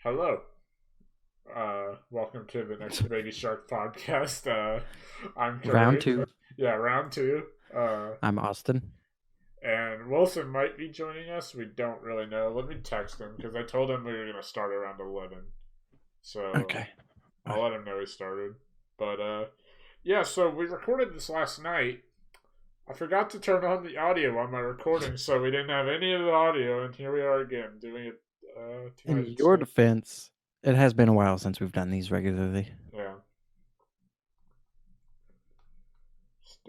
Hello. Welcome to the next Baby Shark podcast. I'm Round Curry. two. Yeah, round two. Uh, I'm Austin. and Wilson might be joining us. We don't really know. Let me text him because I told him we were going to start around 11. So Okay. I'll let him know he started. But yeah, so we recorded this last night. I forgot to turn on the audio on my recording, so we didn't have any of the audio, and here we are again doing it In tonight your instead. defense, it has been a while since we've done these regularly. Yeah.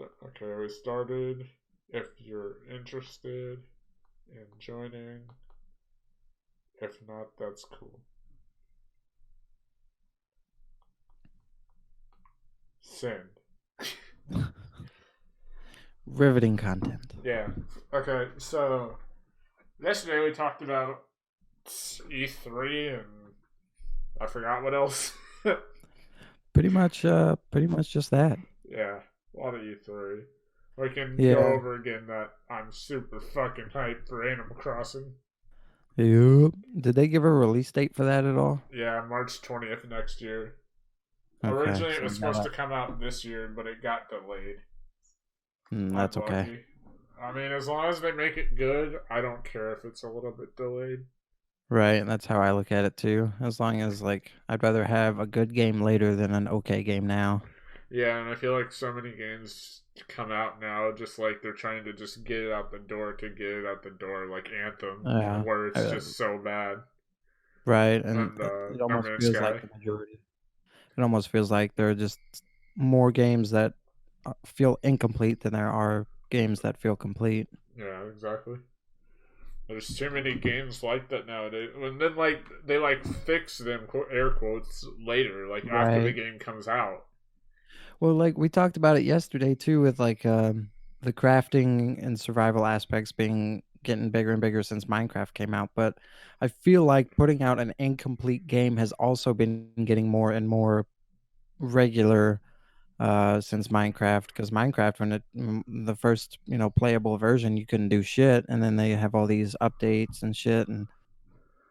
Okay, we started. If you're interested in joining, if not, that's cool. Send. Riveting content. Yeah. Okay, so yesterday we talked about E3 and I forgot what else. Pretty much just that. Yeah, a lot of E3. We can go Yeah. over again that I'm super fucking hyped for Animal Crossing. Yep. Did they give a release date for that at all? Yeah, March 20th next year. Okay, Originally, it so was we supposed to got come out this year, but it got delayed. that's okay. Unlucky. I mean, as long as they make it good, I don't care if it's a little bit delayed. Right, that's how I look at it too. As long as I'd rather have a good game later than an okay game now. Yeah, and I feel like so many games come out now just like they're trying to just get it out the door to get it out the door, like Anthem, Yeah. where it's Uh, just so bad. right, and And it No almost Man's feels like Sky. the majority. It almost feels like there are just more games that feel incomplete than there are games that feel complete. Yeah, exactly. There's too many games like that nowadays. And then they fix them air quotes later, like after the Right. game comes out. Well, we talked about it yesterday too, with the crafting and survival aspects being getting bigger and bigger since Minecraft came out. But I feel like putting out an incomplete game has also been getting more and more regular since Minecraft, because Minecraft, when the first playable version, you couldn't do shit, and then they have all these updates and shit and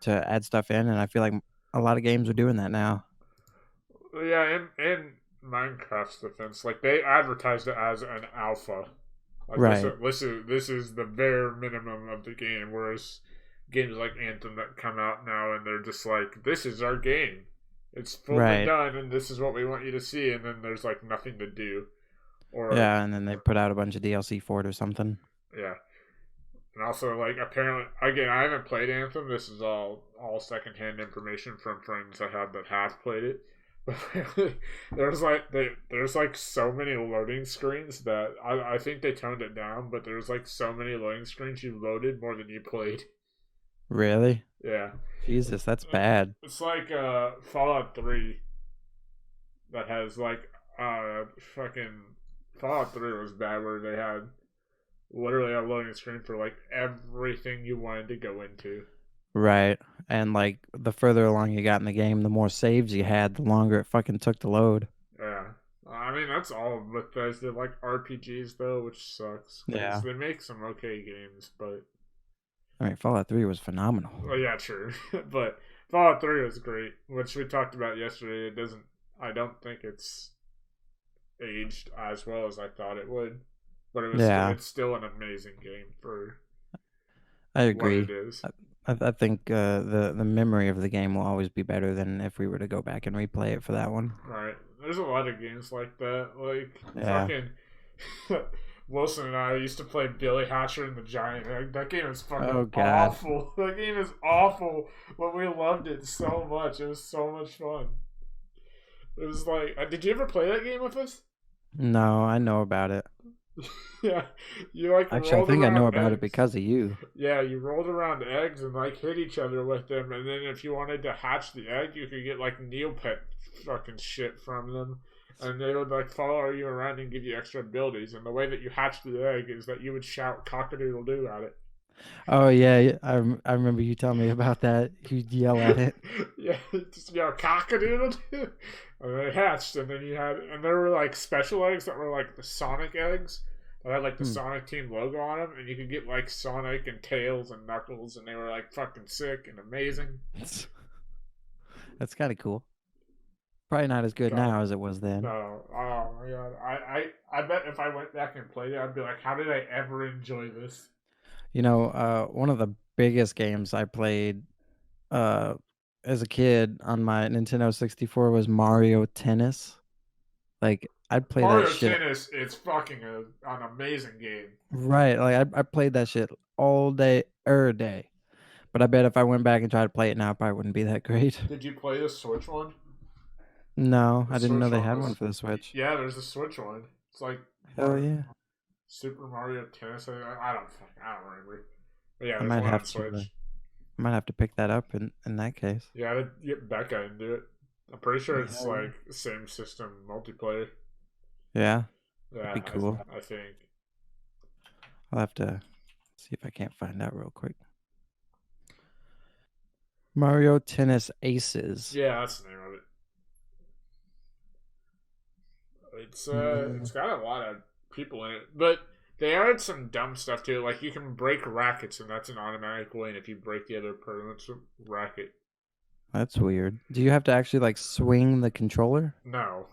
to add stuff in, and I feel like a lot of games are doing that now. Yeah, in Minecraft's defense, like they advertised it as an alpha. Like Right. this is the bare minimum of the game. Whereas games like Anthem that come out now and they're just like, this is our game. It's fully Right. done, and this is what we want you to see. And then there's like nothing to do, or Yeah, and then they put out a bunch of DLC for it or something. yeah. And also, like apparently, again, I haven't played Anthem. This is all secondhand information from friends I have that have played it. But apparently, there's like so many loading screens that I think they toned it down. But there's like so many loading screens you loaded more than you played. Really? Yeah, Jesus, that's bad. it's like Fallout 3 that has like fucking Fallout 3 was bad where they had literally a loading screen for like everything you wanted to go into. Right. And the further along you got in the game, the more saves you had, the longer it fucking took to load. Yeah. I mean, that's all Bethesda like RPGs though, which sucks because Yeah. they make some okay games, but I mean, Fallout 3 was phenomenal. well, yeah, true. But Fallout 3 was great, which we talked about yesterday. It doesn't. I don't think it's aged as well as I thought it would, but Yeah, it's still an amazing game for I what it agree. is. I think the memory of the game will always be better than if we were to go back and replay it for that one. Right. There's a lot of games like that. Like Yeah. fucking Wilson and I used to play Billy Hatcher and the Giant Egg. That game is fucking Oh God. awful. That game is awful, but we loved it so much. It was so much fun. It was like, did you ever play that game with us? No, I know about it. Yeah, you like Actually, I rolled think I know around about it eggs. because of you. Yeah, you rolled around eggs and like hit each other with them, and then if you wanted to hatch the egg, you could get like Neopet fucking shit from them, and they would like follow you around and give you extra abilities. And the way that you hatch the egg is that you would shout "cockadoodle doo" at it. Oh yeah, I remember you telling me about that. You'd yell at it. Yeah, just "cockadoodle doo," and they hatched, and then and there were like special eggs that were like the Sonic eggs. That had like the Hmm. Sonic Team logo on them, and you could get like Sonic and Tails and Knuckles, and they were like fucking sick and amazing. That's kind of cool. Probably not as good God, now as it was then. no. Oh my god. I bet if I went back and played it, I'd be like, how did I ever enjoy this? One of the biggest games I played uh as a kid on my Nintendo 64 was Mario Tennis. Like I'd play that Mario shit. Tennis is fucking an amazing game. Right, like I played that shit all day, every day. But I bet if I went back and tried to play it now, it probably wouldn't be that great. Did you play the Switch one? No, The I didn't know Switch they one had one was for the Switch. yeah. There's a Switch one. It's like Hell yeah. Super Mario Tennis. I don't remember. But yeah, I there's might one on have to Switch. I might have to pick that up in that case. Yeah, to get Becca into it. I'm pretty sure it's Hell yeah. like same system multiplayer. Yeah, that'd Yeah, be cool. I think. I'll have to see if I can't find out real quick. Mario Tennis Aces. Yeah, that's the name of it. It's Mm, got a lot of people in it, but they added some dumb stuff to it. Like you can break rackets, and that's an automatic win if you break the other opponent's racket. that's weird. Do you have to actually like swing the controller? No,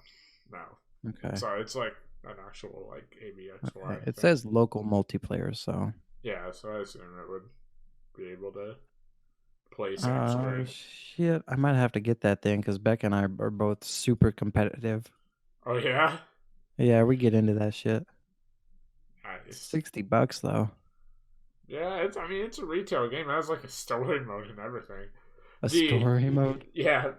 no. Okay. So it's like an actual like ABXY Okay. It thing. says local multiplayer, so Yeah, so I assume it would be able to play same screen. shit. I might have to get that thing because Beck and I are both super competitive. Oh yeah, Yeah, we get into that shit. nice. $60 though. Yeah, it's. I mean, it's a retail game. It has like a story mode and everything. A The story mode? yeah,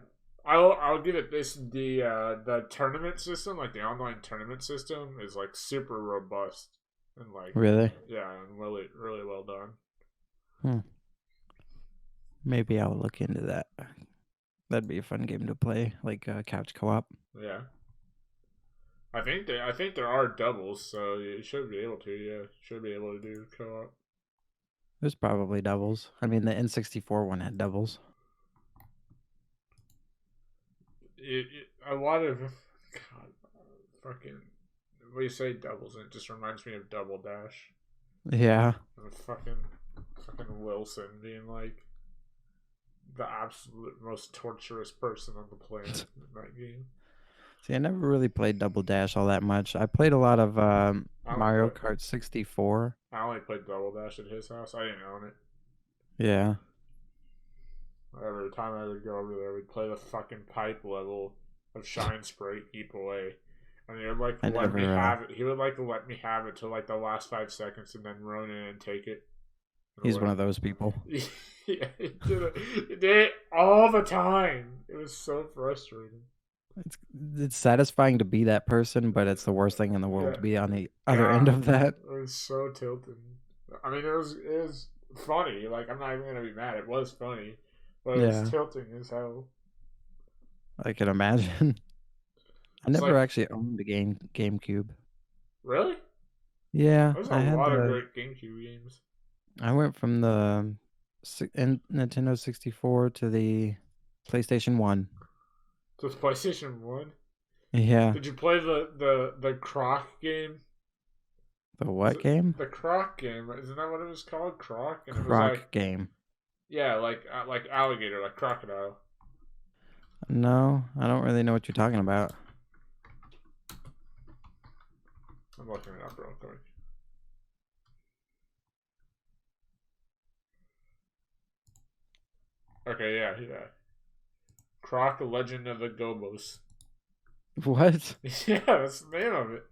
I'll give it this. The tournament system, like the online tournament system, is like super robust and like Really? yeah, and really well done. Hmm. Maybe I'll look into that. That'd be a fun game to play, like couch co-op. Yeah, I think there are doubles, so you should be able to. Yeah, should be able to do co-op. There's probably doubles. I mean, the N64 one had doubles. A lot of God, fucking when you say doubles, it just reminds me of Double Dash. Yeah. And fucking Wilson being like the absolute most torturous person on the planet in that game. See, I never really played Double Dash all that much. I played a lot of I only Mario play, Kart 64. I only played Double Dash at his house. I didn't own it. Yeah. Every time I would go over there, we'd play the fucking pipe level of Shine Spray Keep Away. And he would like I let me never. have it. He would like let me have it till like the last 5 seconds, and then run in and take it. He's one of those people. Yeah, he did it all the time. It was so frustrating. It's satisfying to be that person, but it's the worst thing in the world Yeah. to be on the other end of that. It was so tilted. I mean, it was funny. Like I'm not even gonna be mad. It was funny, but it Yeah, was tilting as hell. I can imagine. I It's never like actually owned a GameCube. really. Yeah, There's a I had lot of the. great GameCube games. I went from the Nintendo 64 to the PlayStation 1. To PlayStation One. Yeah. Did you play the Croc game? The what game? The Croc game? Isn't that what it was called? Croc, and it was Croc game. yeah, like alligator, like crocodile. No, I don't really know what you're talking about. I'm looking it up real quick. Okay, yeah. Croc, Legend of the Gobos. What? Yeah, that's the name of it.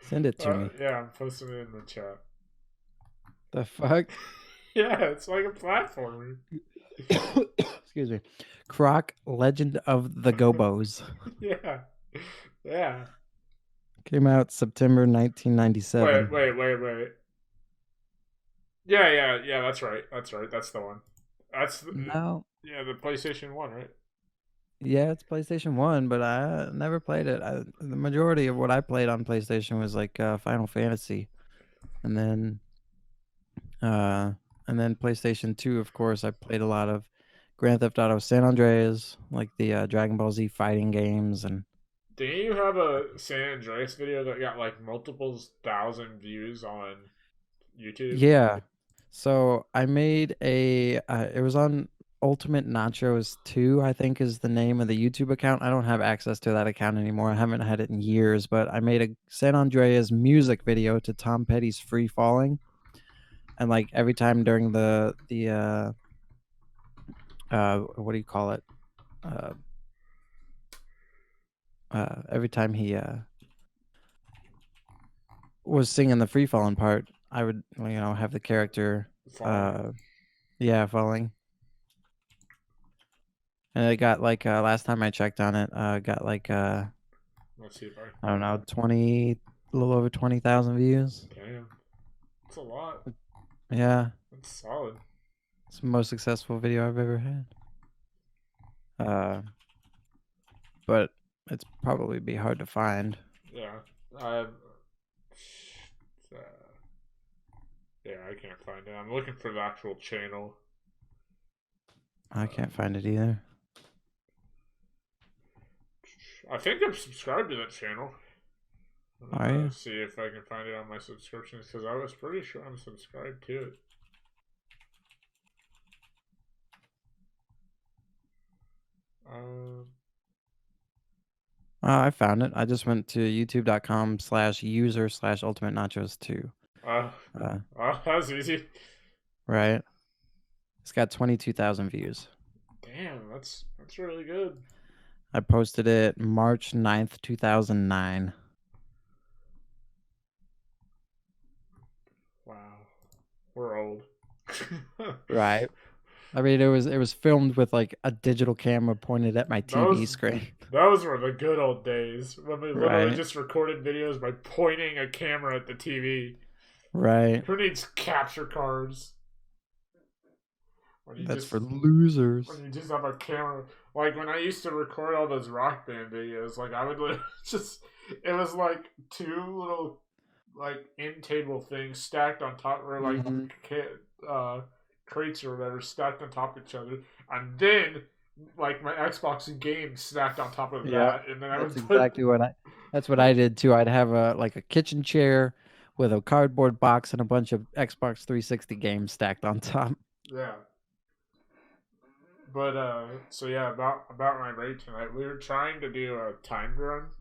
Send it to me. Yeah, I'm posting it in the chat. The fuck? Yeah, it's like a platformer. Excuse me. Croc, Legend of the Gobos. Yeah. Yeah. Came out September 1997. Wait. Yeah, that's right. That's the one. No. Yeah, the PlayStation 1, right? Yeah, it's PlayStation 1, but I never played it. The majority of what I played on PlayStation was like Final Fantasy. And then PlayStation 2, of course, I played a lot of Grand Theft Auto San Andreas, like the Dragon Ball Z fighting games. And Didn't you have a San Andreas video that got like multiple thousand views on YouTube? yeah. So I made it was on Ultimate Nachos 2, I think is the name of the YouTube account. I don't have access to that account anymore. I haven't had it in years, but I made a San Andreas music video to Tom Petty's Free Falling. And like every time during the what do you call it? Every time he was singing the free falling part, I would have the character Falling. falling. And it got like last time I checked on it, got like Let's see if I don't know, a little over 20,000 views. Damn. That's a lot. Yeah. That's solid. It's the most successful video I've ever had. But it's probably be hard to find. Yeah. Yeah, I can't find it. I'm looking for the actual channel. I can't find it either. I think I'm subscribed to that channel. Are you? See if I can find it on my subscriptions, because I was pretty sure I'm subscribed to it. I found it. I just went to youtube.com/user/ultimatenachos2. That's easy. Right. It's got 22,000 views. Damn, that's really good. I posted it March 9th, 2009. Wow. We're old. Right. I mean, it was filmed with like a digital camera pointed at my TV screen. Those were the good old days when we literally just recorded videos by pointing a camera at the TV. Right. Who needs capture cards? That's for losers. When you just have a camera. Like when I used to record all those Rock Band videos, like I would literally it was like two little like end table things stacked on top, or like crates or whatever stacked on top of each other, and then like my Xbox game stacked on top of that, and then that's what I did too. I'd have a kitchen chair with a cardboard box and a bunch of Xbox 360 games stacked on top. Yeah. But so yeah, about my raid tonight, we were trying to do a timed run,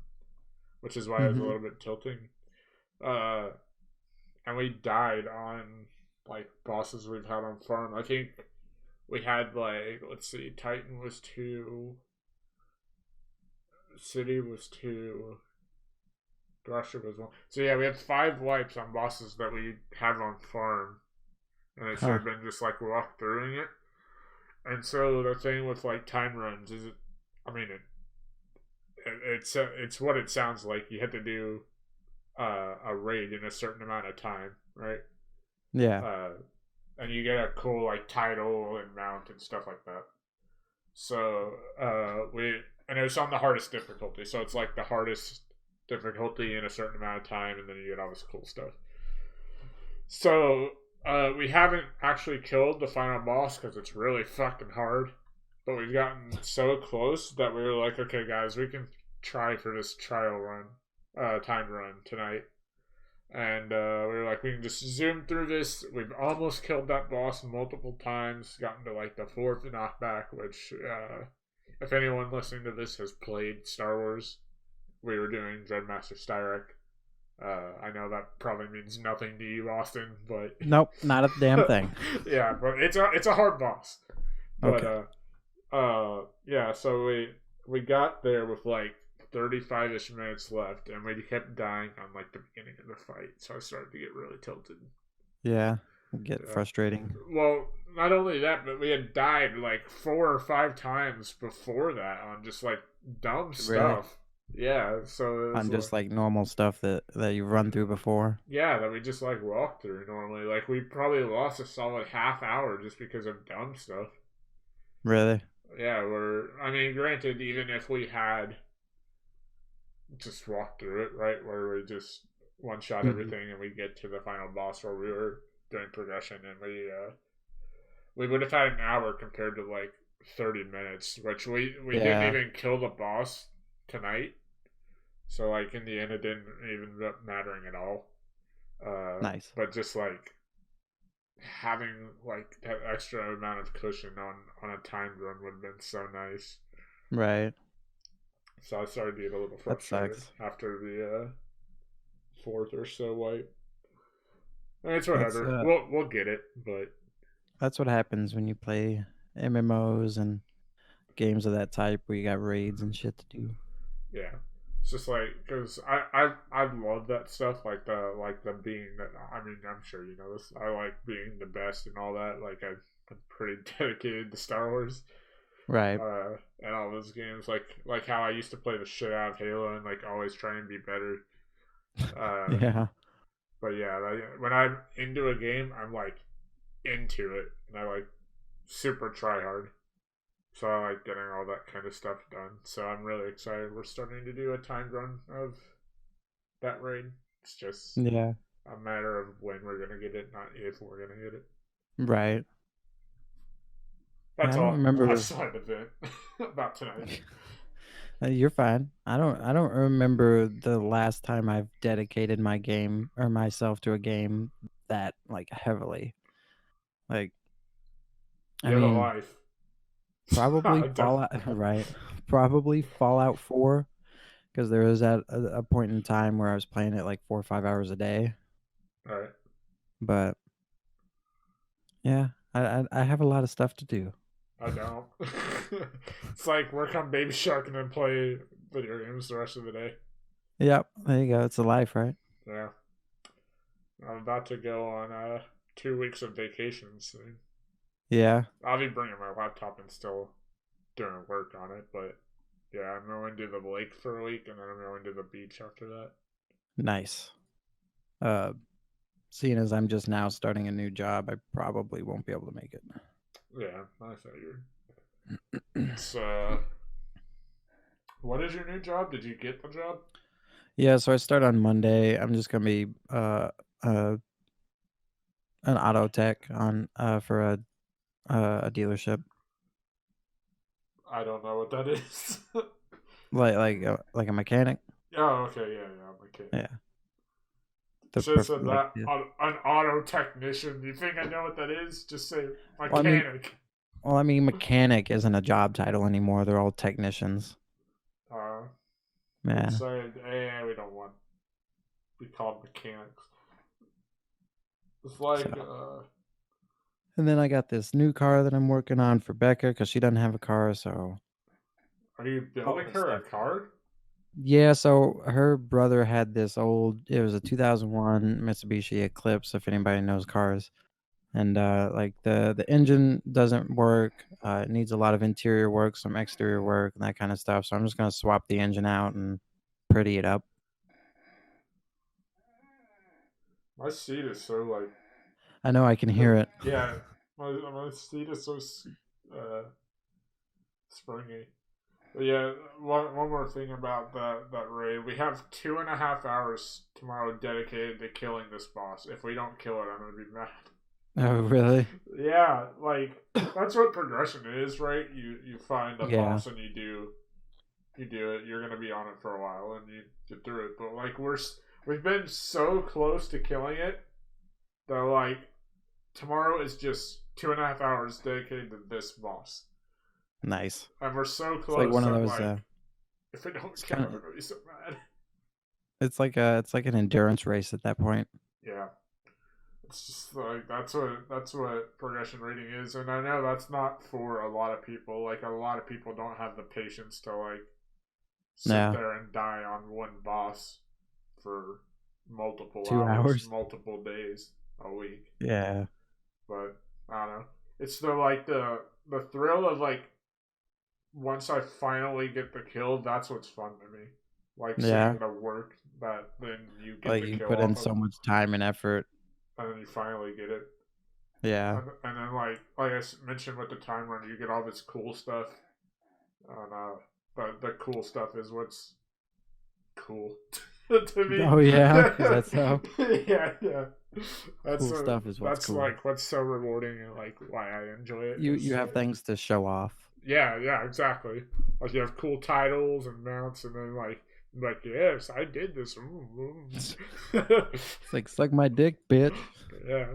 which is why I was a little bit tilting. And we died on like bosses we've had on farm. I think we had like, let's see, Titan was 2, City was 2, Russia was 1. So yeah, we had 5 wipes on bosses that we have on farm, and it should have been just like walk throughing it. And so the thing with like time runs is, it's what it sounds like. You have to do a raid in a certain amount of time, right? Yeah. And you get a cool like title and mount and stuff like that. So and it was on the hardest difficulty, so it's like the hardest difficulty in a certain amount of time, and then you get all this cool stuff. So we haven't actually killed the final boss because it's really fucking hard, but we've gotten so close that we were like, okay guys, we can try for this trial run, time run tonight. And we were like, we can just zoom through this. We've almost killed that boss multiple times, gotten to like the 4th knockback, which if anyone listening to this has played Star Wars, we were doing Dreadmaster Styrek. I know that probably means nothing to you, Austin, but nope, not a damn thing. Yeah, but it's a hard boss. But okay. Yeah, so we got there with like 35-ish minutes left, and we kept dying on like the beginning of the fight, so I started to get really tilted. Yeah, get frustrating. Well, not only that, but we had died like 4 or 5 times before that on just like dumb stuff. Yeah, so on just like normal stuff that you've run through before. Yeah, that we just like walk through normally. Like we probably lost a solid half hour just because of dumb stuff. Really? Yeah, granted, even if we had just walked through it, right, where we just one shot everything and we get to the final boss where we were doing progression, and we would have had an hour compared to like 30 minutes, which we didn't even kill the boss tonight. So like in the end, it didn't even end up mattering at all. Nice. But just like having like that extra amount of cushion on a timed run would have been so nice. Right. So I started to get a little That frustrated sucks. after the fourth or so wipe. And it's That's whatever. We'll get it, but that's what happens when you play MMOs and games of that type where you got raids and shit to do. yeah, it's just like because I love that stuff like the being that I mean I'm sure you know this. I like being the best and all that. Like I'm pretty dedicated to Star Wars. Right. And all those games, like how I used to play the shit out of Halo and like always try and be better. Yeah. But yeah, like, when I'm into a game, I'm like into it, and I like super try hard. So I like getting all that kind of stuff done. So I'm really excited. We're starting to do a timed run of that raid. It's just Yeah. a matter of when we're gonna get it, not if we're gonna get it. Right. That's I don't all. I remember. just wanted to vent about tonight. You're fine. I don't remember the last time I've dedicated my game or myself to a game that like heavily. Like I You have a mean, life. probably I don't. Fallout right. Probably Fallout 4 because there was at a point in time where I was playing it like 4 or 5 hours a day. All right. But yeah, I have a lot of stuff to do. I don't. It's like work on Baby Shark and then play video games the rest of the day. Yep, there you go. It's a life, right? Yeah. I'm about to go on 2 weeks of vacation soon. Yeah. I'll be bringing my laptop and still doing work on it, but yeah, I'm going to the lake for a week and then I'm going to the beach after that. Nice. Seeing as I'm just now starting a new job, I probably won't be able to make it. Yeah, I figured. It's what is your new job? Did you get the job? Yeah, so I start on Monday. I'm just gonna be an auto tech on for a dealership, I don't know what that is. like a mechanic. Oh, okay, yeah, okay. Yeah, Should have said that. An auto technician. Do you think I know what that is? Just say mechanic. Well, I mean, mechanic isn't a job title anymore. They're all technicians. Yeah. Say, hey, we don't want to be called mechanics. It's like, And then I got this new car that I'm working on for Becca because she doesn't have a car. So. Are you building her a car? Yeah, so her brother had this it was a 2001 Mitsubishi Eclipse, if anybody knows cars. And like the engine doesn't work. It needs a lot of interior work, some exterior work, and that kind of stuff. So I'm just gonna swap the engine out and pretty it up. My seat is so like. I know, I can hear it. Yeah, my seat is so springy. But yeah, one more thing about that raid. We have 2.5 hours tomorrow dedicated to killing this boss. If we don't kill it, I'm gonna be mad. Oh, really? Yeah, like that's what progression is, right? You find a boss and you do it. You're gonna be on it for a while and you get through it. But like we've been so close to killing it that like tomorrow is just 2.5 hours dedicated to this boss. Nice. And we're so close. It's like one of those. Like, if we don't kill it, I'm gonna be so mad. It's like an endurance race at that point. Yeah. It's just like that's what progression rating is, and I know that's not for a lot of people. Like a lot of people don't have the patience to like sit there and die on one boss for multiple 2 hours, multiple days, a week. Yeah. But I don't know. It's the thrill of like once I finally get the kill, that's what's fun to me. Like seeing the work that then you get like the you kill put in so much time and effort. And then you finally get it. Yeah. And then like I mentioned with the time run, you get all this cool stuff. But the cool stuff is what's cool to me. Oh yeah, that's so. yeah. That's cool stuff is what's cool. Like what's so rewarding and like why I enjoy it. You have things to show off. Yeah, exactly. Like you have cool titles and mounts, and then like yes, I did this. It's like suck my dick, bitch. Yeah.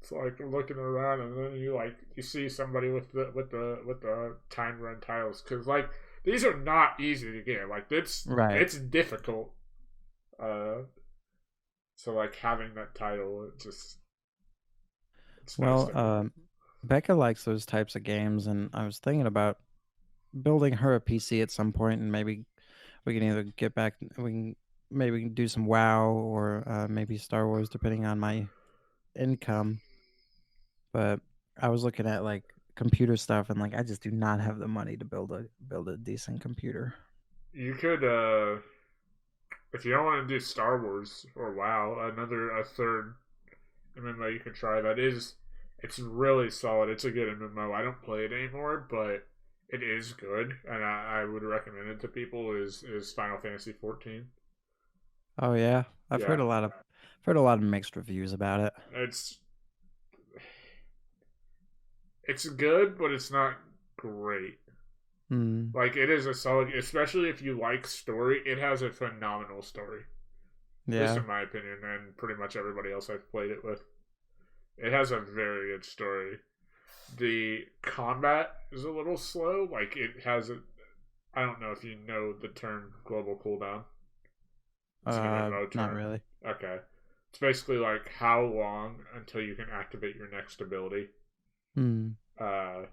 It's like looking around, and then you see somebody with the time run titles, because like these are not easy to get. Like Right. it's difficult. Uh, so like having that title, it's nice Well, to have. Becca likes those types of games, and I was thinking about building her a PC at some point, and maybe we can either get back, we can maybe do some WoW or maybe Star Wars, depending on my income. But I was looking at like computer stuff, and like I just do not have the money to build a decent computer. You could if you don't want to do Star Wars or WoW, a third MMO you can try that is it's really solid. It's a good MMO. I don't play it anymore, but it is good, and I would recommend it to people. Is Final Fantasy 14? Oh yeah, I've Yeah, heard a lot of mixed reviews about it. it's it's good, but it's not great. Hmm. Like it is a solid, especially if you like story. It has a phenomenal story, at least Yeah. in my opinion, and pretty much everybody else I've played it with. It has a very good story. The combat is a little slow. Like it has a. I don't know if you know the term global cooldown. It's an MMO Not term. really. Okay. It's basically like how long until you can activate your next ability. Hmm. Uh,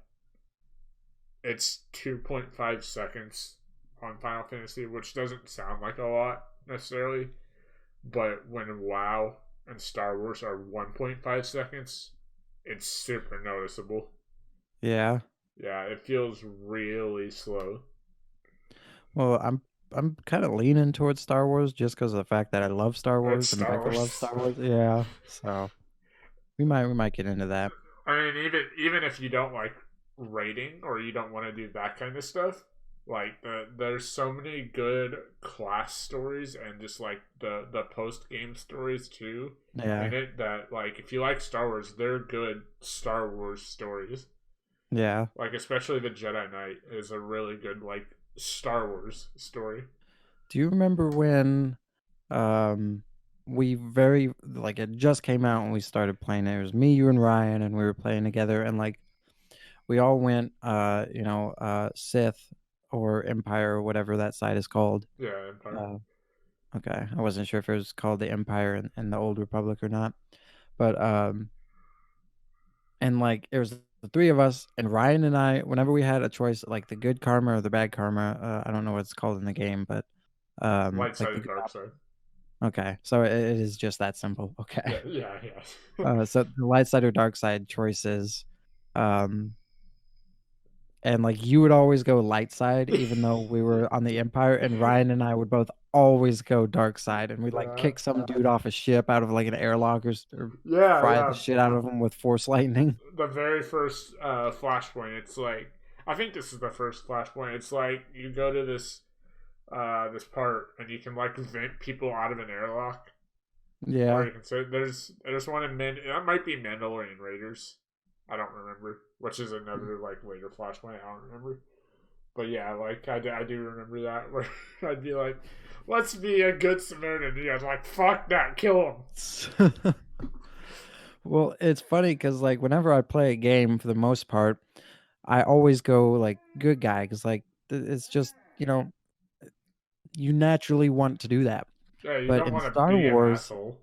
it's 2.5 seconds on Final Fantasy, which doesn't sound like a lot necessarily, but when WoW and Star Wars are 1.5 seconds, it's super noticeable. Yeah. Yeah, it feels really slow. Well, I'm kind of leaning towards Star Wars just because of the fact that I love Star It's Wars and Star Becca loves Wars. Star Wars. Yeah. So we might get into that. I mean, even if you don't like rating or you don't want to do that kind of stuff, like there's so many good class stories and just like the post game stories too in Yeah. it that like if you like Star Wars, they're good Star Wars stories. Yeah. Like especially the Jedi Knight is a really good like Star Wars story. Do you remember when um we very like it just came out and we started playing it? It was me, you, and Ryan, and we were playing together, and like we all went Sith or Empire or whatever that side is called. Yeah, Empire. Uh, okay, I wasn't sure if it was called the Empire and the Old Republic or not, but and like it was the three of us, and Ryan and I, whenever we had a choice, like the good karma or the bad karma, I don't know what it's called in the game, but Light like side and dark side. okay, so it is just that simple. Okay. Yeah, yeah, yeah. So the light side or dark side choices, um, and like you would always go light side, even though we were on the Empire, and Ryan and I would both always go dark side, and we'd like Yeah. kick some dude off a ship out of like an airlock or Yeah, fry the yeah. shit out of him with force lightning. The very first flashpoint, it's like I think this is the first flashpoint. It's like you go to this part and you can like vent people out of an airlock, or Yeah. you can say there's one in that might be Mandalorian Raiders. I don't remember, which is another like later flashpoint. I don't remember, but yeah, like I do remember that where I'd be like, let's be a good Samaritan. Yeah, like fuck that, kill Well, it's funny because like whenever I play a game, for the most part, I always go like good guy because like it's just you naturally want to do that. him. Yeah, you But don't in want to Star be an Wars, asshole.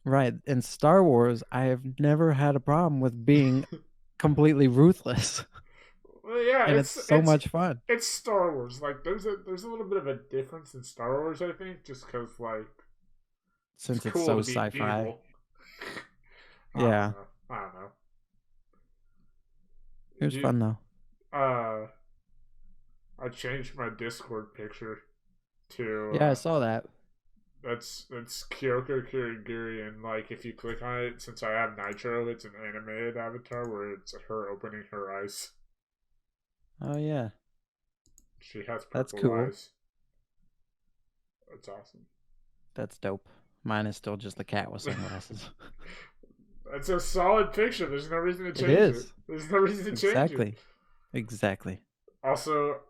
right, in Star Wars, I have never had a problem with being completely ruthless, Well, yeah, and it's so much fun it's Star Wars. Like there's a little bit of a difference in Star Wars, I think, just because like it's since it's cool so to be sci-fi. evil. I don't Yeah, know. I don't know. it was You fun though. uh, I changed my Discord picture to Yeah, I saw that. that's Kyoko Kirigiri, and like if you click on it, since I have Nitro, it's an animated avatar where it's her opening her eyes. Oh yeah, She has that's purple cool. eyes. That's awesome. That's dope. Mine is still just the cat with sunglasses. That's a solid picture. There's no reason to It change it. is. There's no reason to change it. Exactly. Exactly. Also,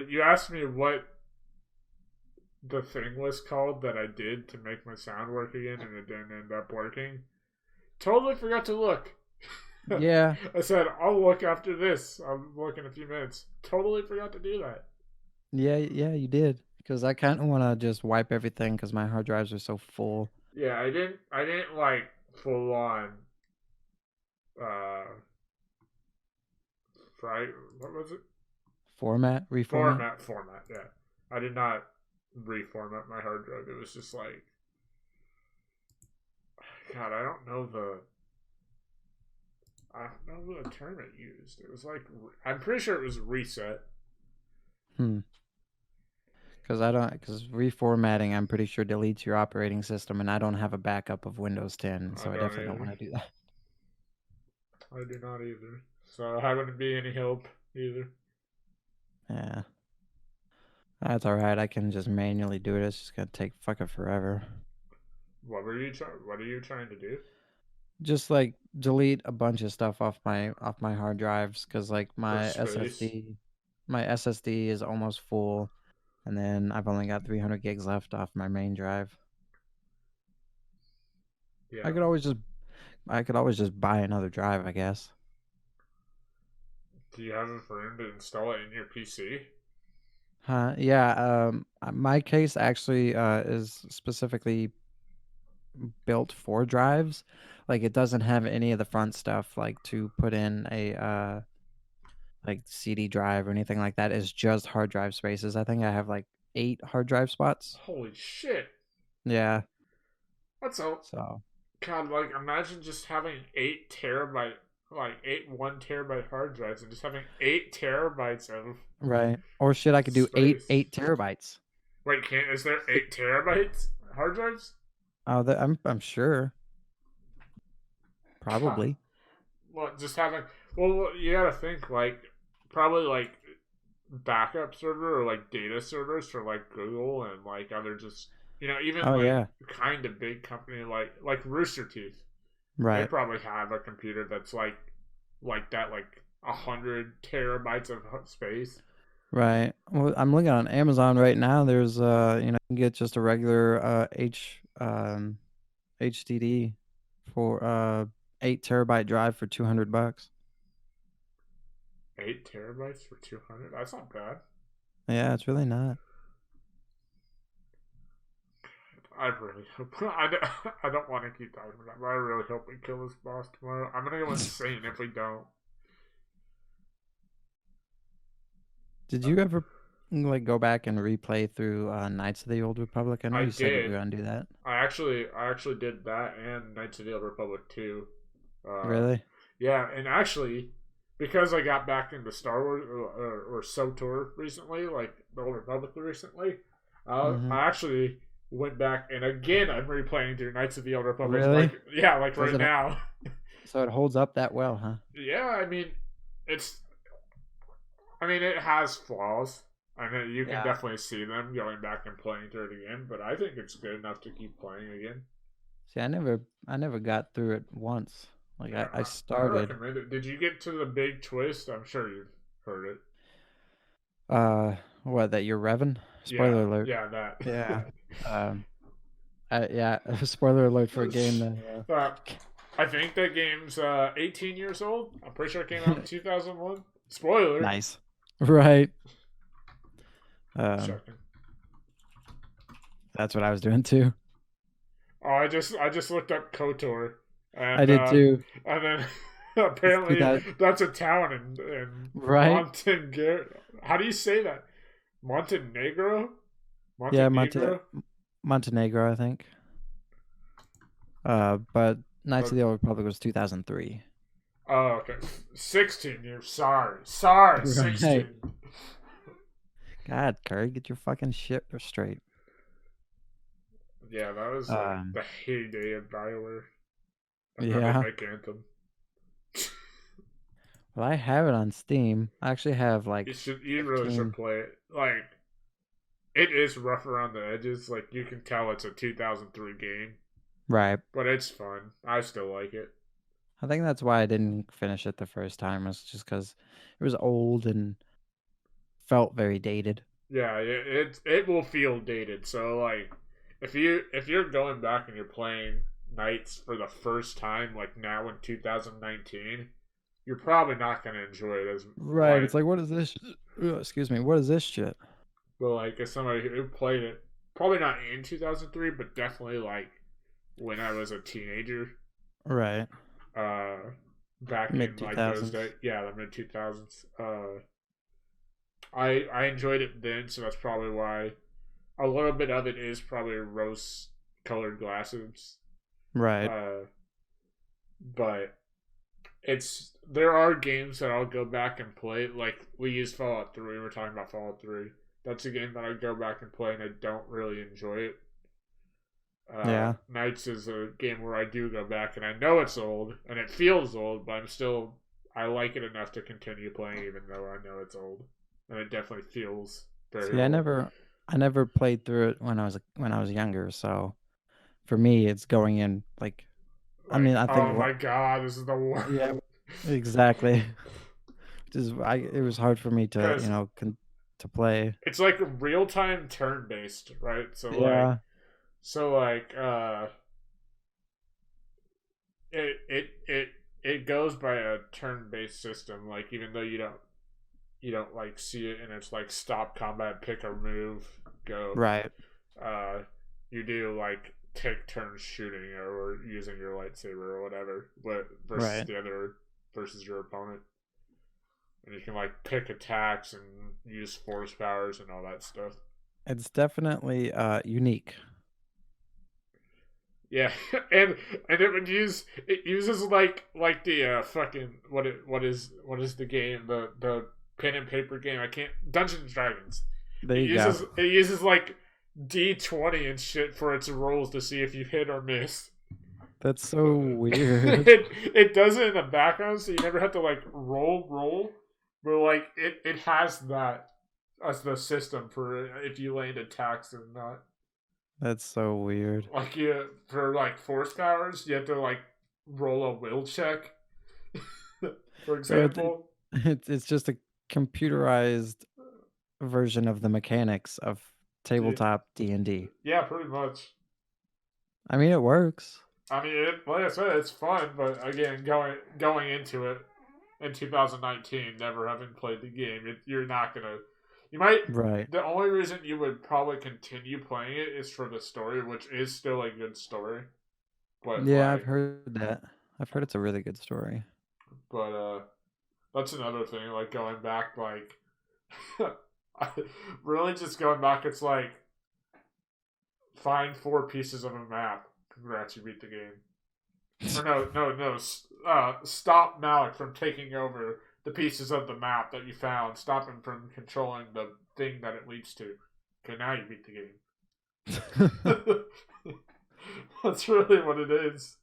you asked me what the thing was called that I did to make my sound work again, and it didn't end up working. Totally forgot to look. Yeah, I said I'll look after this. I'll look in a few minutes. Totally forgot to do that. yeah, you did. Because I kind of want to just wipe everything because my hard drives are so full. Yeah, I didn't like full on uh fry what was it? Reformat. Format, yeah. I did not reformat my hard drive. It was just like God, I don't know the term it used. It was like I'm pretty sure it was reset. Hmm. Because reformatting, I'm pretty sure deletes your operating system, and I don't have a backup of Windows 10, I so I don't definitely don't either. want to do that. I do not either. So I wouldn't be any help either. Yeah, that's all right. I can just manually do it. It's just gonna take fucking forever. What are you trying to do? Just like delete a bunch of stuff off my hard drives, because like For space? my SSD is almost full, and then I've only got 300 gigs left off my main drive. I Yeah. could always just I could always just buy another drive, I guess. Do you have a room to install it in your PC? Huh? Yeah. My case actually is specifically built for drives. Like it doesn't have any of the front stuff like to put in a like CD drive or anything like that. It's just hard drive spaces. I think I have like 8 hard drive spots. Holy shit! Yeah. That's a So God. Like, imagine just having 8 terabyte, like 8 1 terabyte hard drives, and just having 8 terabytes of right. Or shit, I could do space. 8 terabytes. Wait, can't? Is there 8 terabytes hard drives? Oh, I'm sure. God. Probably. Well, just having. Well, you gotta think like probably like backup server or like data servers for like Google and like other just even Oh like yeah. kind of big company like Rooster Teeth. They Right. probably have a computer that's like that, like 100 terabytes of space. Right. Well, I'm looking on Amazon right now. There's you can get just a regular HDD for 8 terabyte drive for $200. 8 terabytes for 200. That's not bad. Yeah, it's really not. I really hope I don't want to keep talking about it, but I really hope we kill this boss tomorrow. I'm gonna go insane if we don't. Did Uh, you ever like go back and replay through Knights of the Old Republic? I know I you said you were did. gonna do that. I actually did that and Knights of the Old Republic 2. Uh, Really? yeah, and actually, because I got back into Star Wars or SOTOR recently, like the Old Republic recently, Mm-hmm. I actually went back and again I'm replaying through Knights of the Old Republic. Like Really? yeah, like Does right it? now. So it holds up that well, huh? Yeah, it's. I mean, it has flaws. I mean, you can Yeah. definitely see them going back and playing through it again, but I think it's good enough to keep playing again. See, I never got through it once. Like Yeah, I I started. recommend it. Did you get to the big twist? I'm sure you've heard it. What, that you're revving? Yeah, Spoiler alert. yeah, that. Yeah. Um, yeah. Spoiler alert for a game uh, I think that game's 18 years old. I'm pretty sure it came out in 2001. Spoiler. nice. Right. Checking. That's what I was doing too. Oh, I just looked up Kotor, I and did too. then It's apparently 2000, that's a town in right? Montenegro. How do you say that? Montenegro? Yeah, Montenegro? Montenegro, I think. But Knights But of the Old Republic was 2003. oh, okay. 16 years. Sorry, Right. 16. God, Curry, get your fucking shit straight. Yeah, that was like Um, the heyday of Bioware. And then they yeah. make Anthem. Well, I have it on Steam. I actually have like You really should 15. play it. Like, it is rough around the edges. Like, you can tell it's a 2003 game. Right. But it's fun. I still like it. I think that's why I didn't finish it the first time, was just because it was old and felt very dated. Yeah, it will feel dated. So like, if you're going back and you're playing Knights for the first time, like now in 2019, you're probably not gonna enjoy it as Right. like. It's like, what is this? Excuse me. What is this shit? But like as somebody who played it, probably not in 2003, but definitely like when I was a teenager, Right. uh, back Mid in two like those thousands. days, yeah, the mid 2000s. I enjoyed it then, so that's probably why a little bit of it is probably rose colored glasses. Right. Uh, but there are games that I'll go back and play. Like we used Fallout 3. We were talking about Fallout 3. That's a game that I go back and play, and I don't really enjoy it. Yeah. Knights is a game where I do go back, and I know it's old and it feels old, but I like it enough to continue playing, even though I know it's old, and it definitely feels very See, old. I never played through it when I was younger. So for me, it's going in like, I mean, Like, I think oh what, my god, this is the worst. yeah, exactly. Just it was hard for me to, Because to play. it's like real time turn based, right? Yeah. So like it goes by a turn based system. Like even though you don't like see it, and it's like stop combat, pick a move, go. Right. Uh, you do like take turns shooting or using your lightsaber or whatever, but Right. versus your opponent, and you can like pick attacks and use force powers and all that stuff. It's definitely unique. Yeah, and it uses like the fucking what is the game, the pen and paper game, I can't, Dungeons and Dragons. There you go. It uses like D20 and shit for its rolls to see if you hit or miss. That's so weird. It does it in the background, so you never have to like roll, but like it has that as the system for if you land attacks or not. That's so weird. Like you for like force powers, you have to like roll a will check, for So example. it's just a computerized version of the mechanics of Yeah, tabletop D&D. yeah, pretty much. I mean, it works. I mean, like I said, it's fun, but again, going into it in 2019, never having played the game, you're not gonna. You might. Right. The only reason you would probably continue playing it is for the story, which is still a good story. But Yeah, I've like, heard that. I've heard it's a really good story. but that's another thing. Like going back, like really just going back, it's like find 4 pieces of a map. Congrats, you beat the game. Or no. Stop Malik from taking over the pieces of the map that you found. Stop him from controlling the thing that it leads to. Okay, now you beat the game. That's really what it is.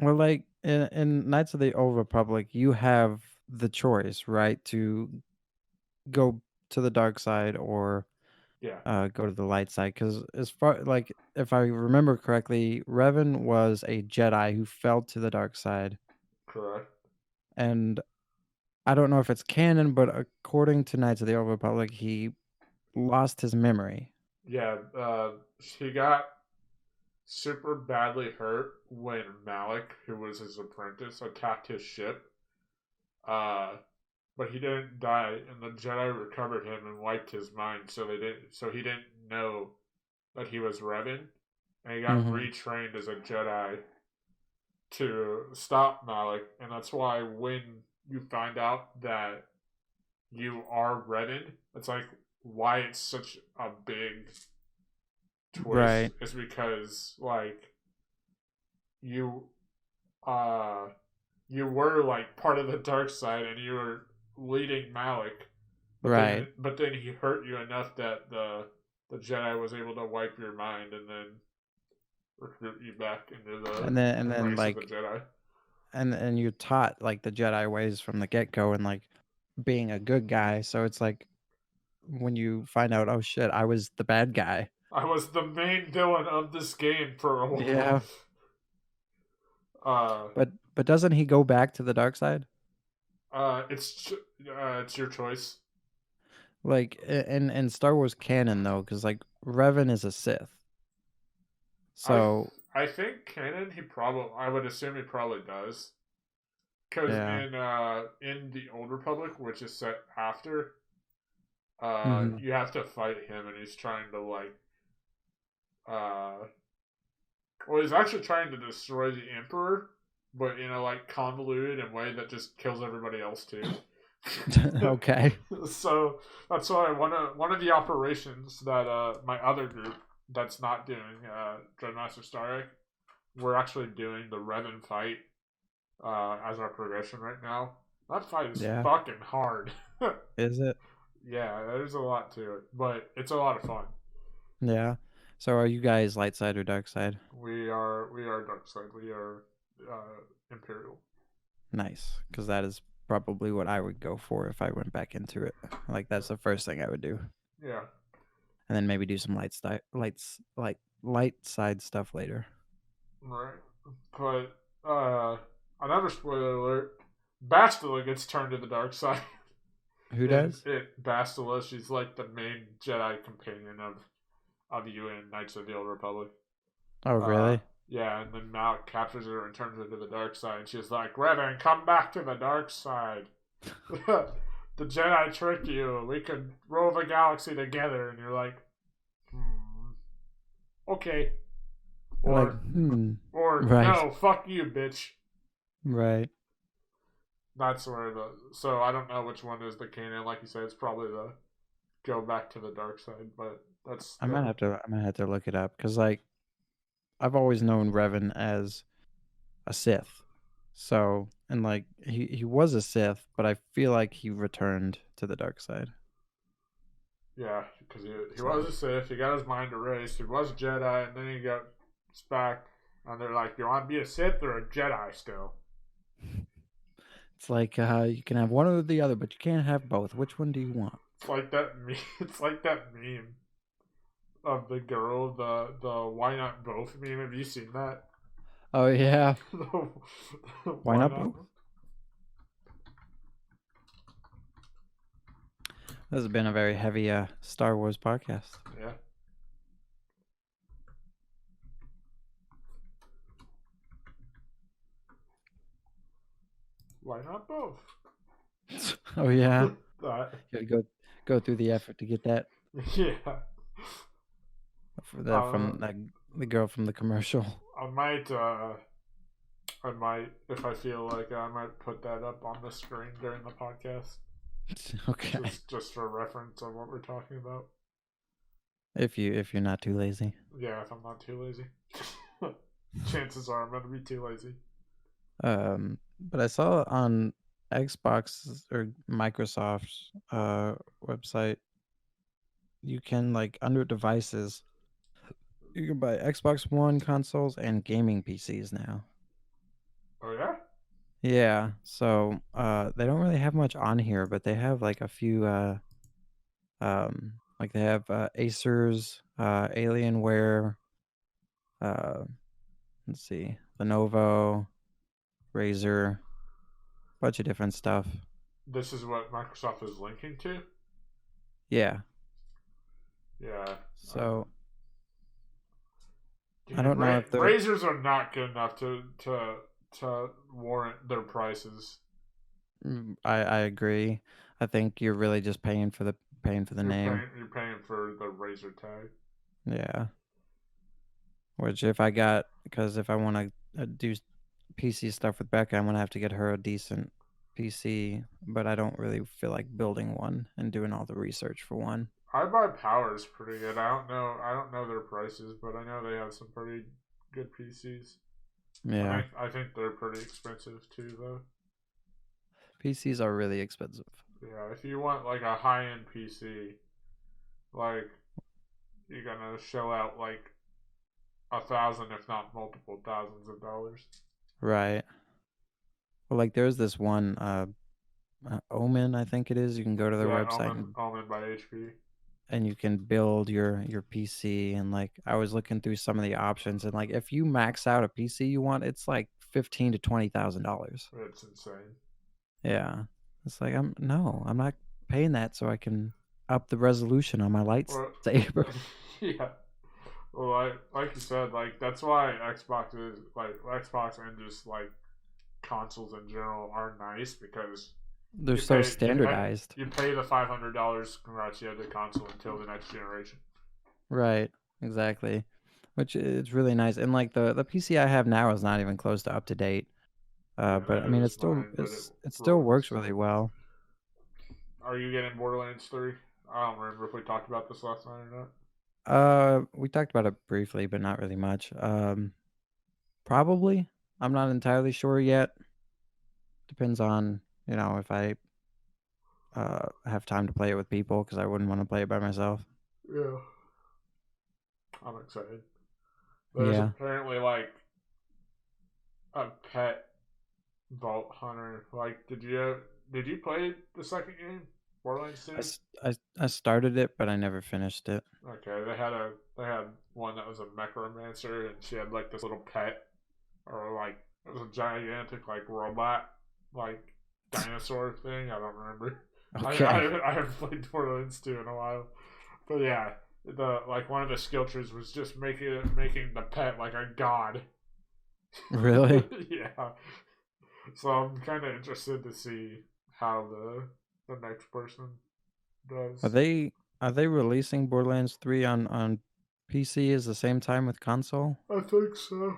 Well, like in Knights of the Old Republic, you have the choice, right, to go to the dark side or Yeah, go to the light side. Because as far like if I remember correctly, Revan was a Jedi who fell to the dark side, correct. and I don't know if it's canon, but according to Knights of the Old Republic, he lost his memory. Yeah, he got super badly hurt when Malik, who was his apprentice, attacked his ship. Uh, but he didn't die, and the Jedi recovered him and wiped his mind, so he didn't know that he was Revan, and he got Hmm. retrained as a Jedi to stop Malik, and that's why when you find out that you are Revan, it's like why it's such a big twist Right, is because like you uh you were like part of the dark side and you were leading Malik, right. but then he hurt you enough that the Jedi was able to wipe your mind and then recruit you back into the And then ranks of the like Jedi. and you're taught like the Jedi ways from the get go and like being a good guy. So it's like when you find out, oh shit, I was the bad guy. I was the main villain of this game for a while. Yeah, Uh, but doesn't he go back to the dark side? it's your choice. Like in Star Wars canon though, because like Revan is a Sith. I So I think canon. I would assume he probably does. Because Yeah. in the Old Republic, which is set after, Hmm. you have to fight him, and he's trying to like uh, well, he's actually trying to destroy the Emperor, but in a like convoluted and way that just kills everybody else too. Okay. So that's why one of the operations that my other group that's not doing Dreadmaster Starek, we're actually doing the Revan fight as our progression right now. That fight is Yeah. fucking hard. Is it? Yeah, there's a lot to it, but it's a lot of fun. Yeah. So are you guys light side or dark side? We are dark side. We are Imperial. Nice, because that is probably what I would go for if I went back into it. Like that's the first thing I would do, Yeah, and then maybe do some light side stuff later. right. But another spoiler alert: Bastila gets turned to the dark side. Who in does? it, Bastila, she's like the main Jedi companion of you in Knights of the Old Republic. Oh, Uh, really? yeah, and then Malik captures her and turns her to the dark side. And she's like, Revan, come back to the dark side. The Jedi tricked you. We could rule the galaxy together. And you're like, okay. Like, Or right, no, fuck you, bitch. right. That's where so I don't know which one is the canon. Like you said, it's probably the go back to the dark side, but that's I the might have to look it up because like I've always known Revan as a Sith. So, and like he was a Sith, but I feel like he returned to the dark side. yeah, because he was So, a Sith. He got his mind erased. He was a Jedi, and then he got back, and they're like, "You want to be a Sith or a Jedi still?" it's like you can have one or the other, but you can't have both. Which one do you want? It's like that meme. It's like that meme of the girl, the why not both meme. Have you seen that? Oh yeah. Why Why not not? both? This has been a very heavy Star Wars podcast. Yeah. Why not both? Oh yeah. That. You gotta go through the effort to get that Yeah. from like the girl from the commercial. I might if I feel like I might put that up on the screen during the podcast. Okay. Just for reference of what we're talking about. If you're not too lazy. Yeah, if I'm not too lazy. Chances are I'm gonna be too lazy. But I saw on Xbox or Microsoft's website you can like under devices you can buy Xbox One consoles and gaming PCs now. Oh yeah? Yeah, so they don't really have much on here, but they have like a few like they have Acer's, Alienware, let's see, Lenovo, Razer, bunch of different stuff. This is what Microsoft is linking to? Yeah. Yeah. So Dude, I don't know if they're razors are not good enough to warrant their prices. I agree. I think you're really just paying for the name. You're paying for the razor tag. Yeah. Which if I got because if I want to do PC stuff with Becca, I'm gonna have to get her a decent PC, but I don't really feel like building one and doing all the research for one. iBuyPower's pretty good. I don't know their prices, but I know they have some pretty good PCs. Yeah. I think they're pretty expensive too, though. PCs are really expensive. Yeah, if you want like a high end PC, like you're gonna shell out like 1,000, if not multiple thousands of dollars. Right. Well, like there's this one Omen, I think it is. You can go to their Yeah, website Omen by HP. and you can build your PC, and like I was looking through some of the options, and like if you max out a PC you want, it's like $15,000 to $20,000. It's insane. Yeah, it's like I'm not paying that so I can up the resolution on my lightsaber. Yeah, Well, like you said, like that's why Xbox is like Xbox and just like consoles in general are nice because They're so standardized. you pay the $500. Congrats, you have the console until the next generation. Right. Exactly. Which is really nice. And like the PC I have now is not even close to up to date. Yeah, But I neither mean, is mine, but it still runs. works really well. Are you getting Borderlands 3? I don't remember if we talked about this last night or not. We talked about it briefly, but not really much. Probably. I'm not entirely sure yet. Depends on, if I have time to play it with people because I wouldn't want to play it by myself. Yeah, I'm excited. There's Yeah. apparently like a pet vault hunter. Like, did you play the second game, Borderlands 2? I started it, but I never finished it. Okay, they had one that was a necromancer, and she had like this little pet, or like it was a gigantic like robot, like dinosaur thing. I don't remember. Okay. I haven't played Borderlands 2 in a while, but yeah, the like one of the skill trees was just making the pet like a god. Really? Yeah, so I'm kind of interested to see how the next person Are does. they releasing Borderlands 3 on PC at the same time with console? I think so.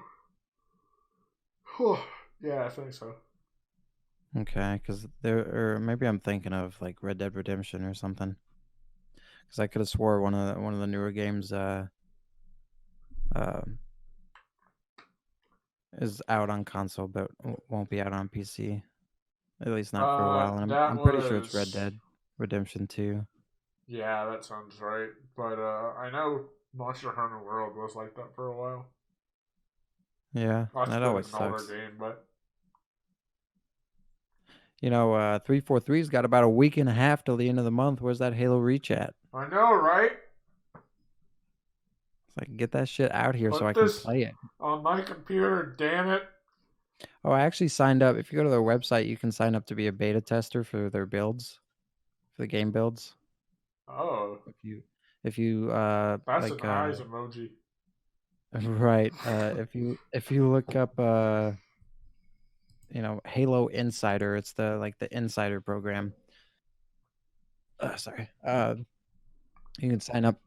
Yeah, I think so. Okay, because or maybe I'm thinking of like Red Dead Redemption or something. Because I could have swore one of the newer games uh, is out on console, but won't be out on PC. At least not for a while. And That I'm pretty sure it's Red was Dead Redemption 2. yeah, that sounds right. But I know Monster Hunter World was like that for a while. Yeah, That's a that bit of always an older sucks. game, but 343's got about a week and a half till the end of the month. Where's that Halo Reach at? I know, right? So I can get that shit out here so Put I can this play it. on my computer, damn it. Oh, I actually signed up. If you go to their website, you can sign up to be a beta tester for their builds, for the game builds. Oh, If you that's an eyes emoji. right, if you look up Halo Insider, it's the insider program. Sorry. You can sign up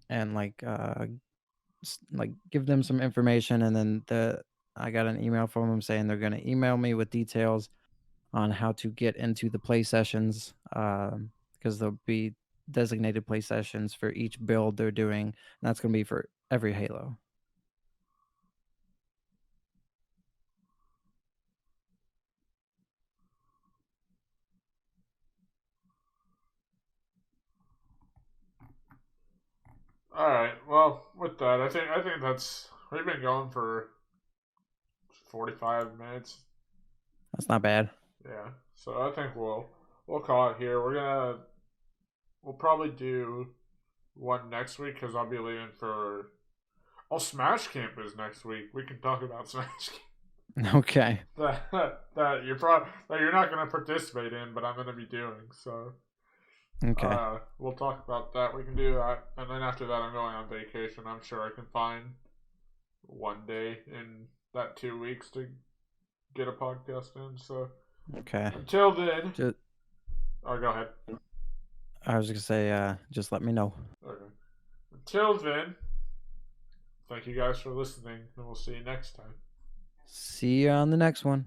and like give them some information, and then I got an email from them saying they're going to email me with details on how to get into the play sessions, because there'll be designated play sessions for each build they're doing, and that's going to be for every Halo. All right. Well, with that, I think that's we've been going for 45 minutes. That's not bad. Yeah. So I think we'll call it here. We'll probably do one next week because I'll be leaving for. Oh, Smash Camp is next week. We can talk about Smash Camp. Okay. That you're not going to participate in, but I'm going to be doing. So Okay. we'll talk about that. We can do that, and then after that, I'm going on vacation. I'm sure I can find one day in that 2 weeks to get a podcast in. So Okay. until then, Just, oh, go ahead. I was gonna say, just let me know. Okay. Until then, thank you guys for listening, and we'll see you next time. See you on the next one.